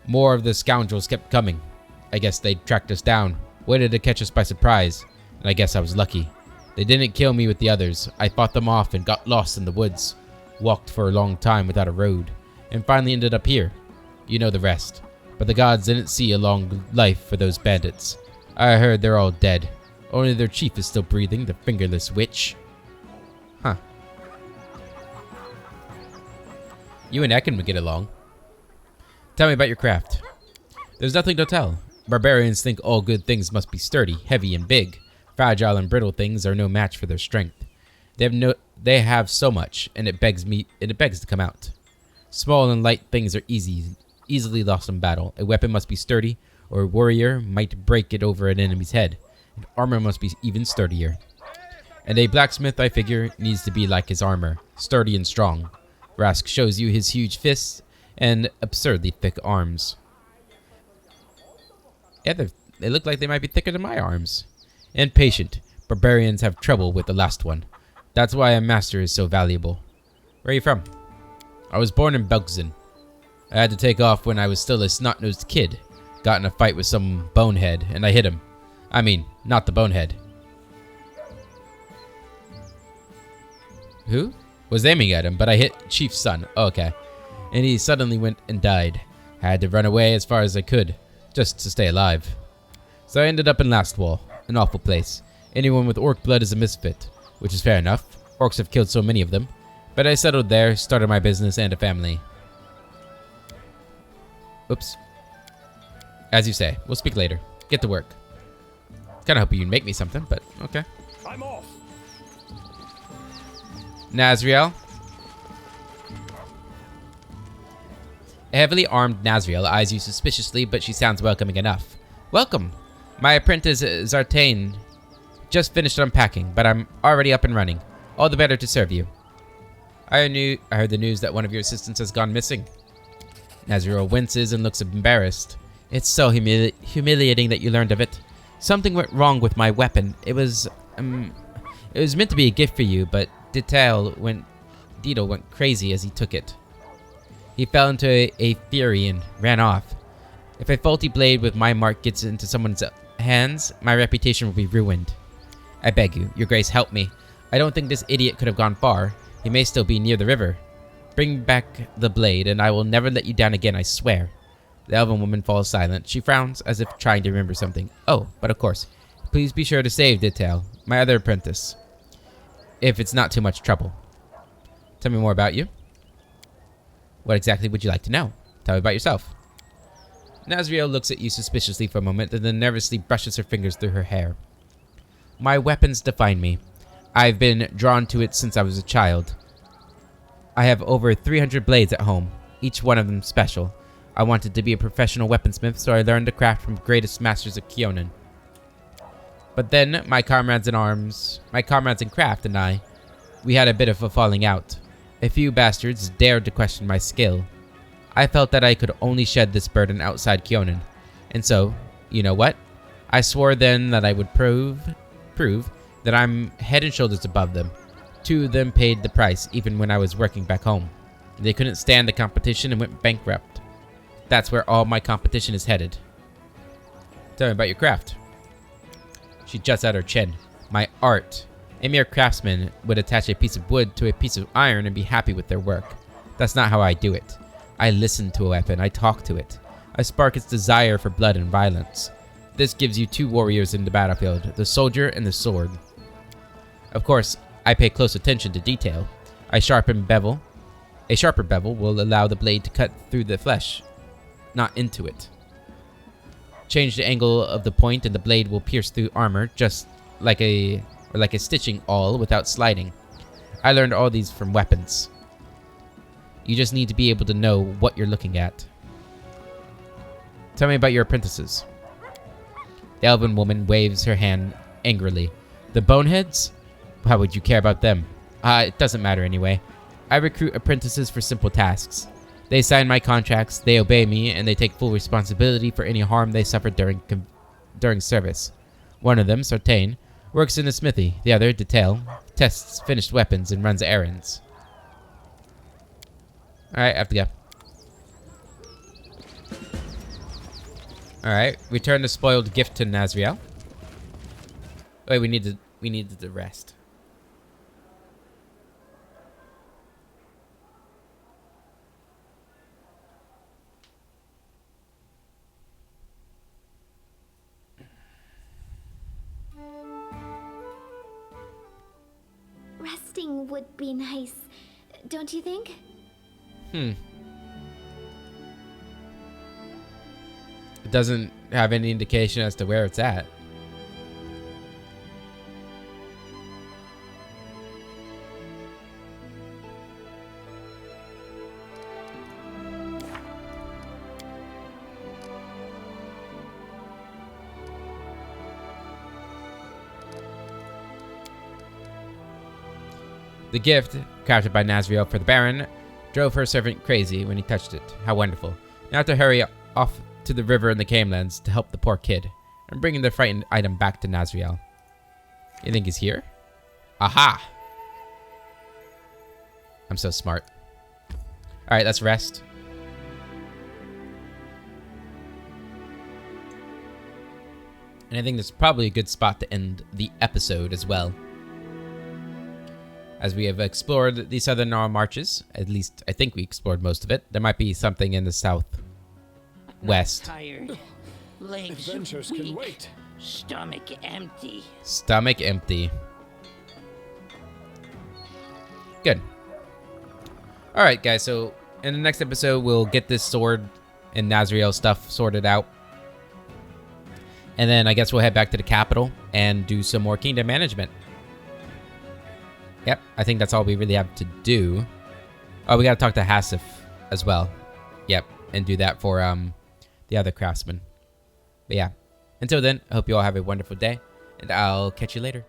More of the scoundrels kept coming. I guess they tracked us down, waited to catch us by surprise, and I guess I was lucky. They didn't kill me with the others. I fought them off and got lost in the woods. Walked for a long time without a road, and finally ended up here. You know the rest. But the gods didn't see a long life for those bandits. I heard they're all dead. Only their chief is still breathing, the fingerless witch. Huh. You and Ekin would get along. Tell me about your craft. There's nothing to tell. Barbarians think all good things must be sturdy, heavy, and big. Fragile and brittle things are no match for their strength. They have so much, and it begs to come out. Small and light things are easily lost in battle. A weapon must be sturdy, or a warrior might break it over an enemy's head. And armor must be even sturdier. And a blacksmith, I figure, needs to be like his armor, sturdy and strong. Rask shows you his huge fists and absurdly thick arms. Yeah, they look like they might be thicker than my arms. And patient. Barbarians have trouble with the last one. That's why a master is so valuable. Where are you from? I was born in Belgzen. I had to take off when I was still a snot-nosed kid. Got in a fight with some bonehead, and I hit him. I mean, not the bonehead. Who? Was aiming at him, but I hit Chief's son. Oh, okay. And he suddenly went and died. I had to run away as far as I could, just to stay alive. So I ended up in Lastwall, an awful place. Anyone with orc blood is a misfit, which is fair enough. Orcs have killed so many of them. But I settled there, started my business and a family. Oops. As you say, we'll speak later. Get to work. Kinda hoping you'd make me something, but okay. I'm off. Nazriel. A heavily armed Nazriel eyes you suspiciously, but she sounds welcoming enough. Welcome. My apprentice Zartane just finished unpacking, but I'm already up and running. All the better to serve you. I heard the news that one of your assistants has gone missing. Nazriel winces and looks embarrassed. It's so humiliating that you learned of it. Something went wrong with my weapon. It was meant to be a gift for you, but Dito went crazy as he took it. He fell into a fury and ran off. If a faulty blade with my mark gets into someone's hands, my reputation will be ruined. I beg you, your grace, help me. I don't think this idiot could have gone far. He may still be near the river. Bring back the blade, and I will never let you down again, I swear. The elven woman falls silent. She frowns, as if trying to remember something. Oh, but of course. Please be sure to save Detail, my other apprentice. If it's not too much trouble. Tell me more about you. What exactly would you like to know? Tell me about yourself. Nazriel looks at you suspiciously for a moment, and then nervously brushes her fingers through her hair. My weapons define me. I've been drawn to it since I was a child. I have over 300 blades at home, each one of them special. I wanted to be a professional weaponsmith, so I learned to craft from the greatest masters of Kionen. But then, my comrades in craft and I, we had a bit of a falling out. A few bastards dared to question my skill. I felt that I could only shed this burden outside Kionen. And so, you know what? I swore then that I would prove that I'm head and shoulders above them. Two of them paid the price, even when I was working back home. They couldn't stand the competition and went bankrupt. That's where all my competition is headed. Tell me about your craft. She juts out her chin. My art. A mere craftsman would attach a piece of wood to a piece of iron and be happy with their work. That's not how I do it. I listen to a weapon. I talk to it. I spark its desire for blood and violence. This gives you two warriors in the battlefield, the soldier and the sword. Of course, I pay close attention to detail. A sharper bevel will allow the blade to cut through the flesh, not into it. Change the angle of the point and the blade will pierce through armor, just like a stitching awl without sliding. I learned all these from weapons. You just need to be able to know what you're looking at. Tell me about your apprentices. The elven woman waves her hand angrily. The boneheads? How would you care about them? It doesn't matter anyway. I recruit apprentices for simple tasks. They sign my contracts, they obey me, and they take full responsibility for any harm they suffered during service. One of them, Sartain, works in a smithy. The other, Detail, tests finished weapons and runs errands. Alright, I have to go. Alright, return the spoiled gift to Nazriel. Wait, we needed the rest. Resting would be nice, don't you think? It doesn't have any indication as to where it's at. The gift, crafted by Nazriel for the Baron, drove her servant crazy when he touched it. How wonderful. Now to hurry off to the river in the Camelands to help the poor kid. I'm bringing the frightened item back to Nazriel. You think he's here? Aha! I'm so smart. Alright, let's rest. And I think this is probably a good spot to end the episode as well. As we have explored the southern marches, at least I think we explored most of it. There might be something in the southwest. Tired. Legs Adventures weak. can wait. Stomach empty. Stomach empty. Good. Alright, guys, so in the next episode, we'll get this sword and Nazriel stuff sorted out. And then I guess we'll head back to the capital and do some more kingdom management. Yep, I think that's all we really have to do. Oh, we gotta talk to Hassif as well. Yep, and do that for the other craftsman. But yeah, until then, I hope you all have a wonderful day, and I'll catch you later.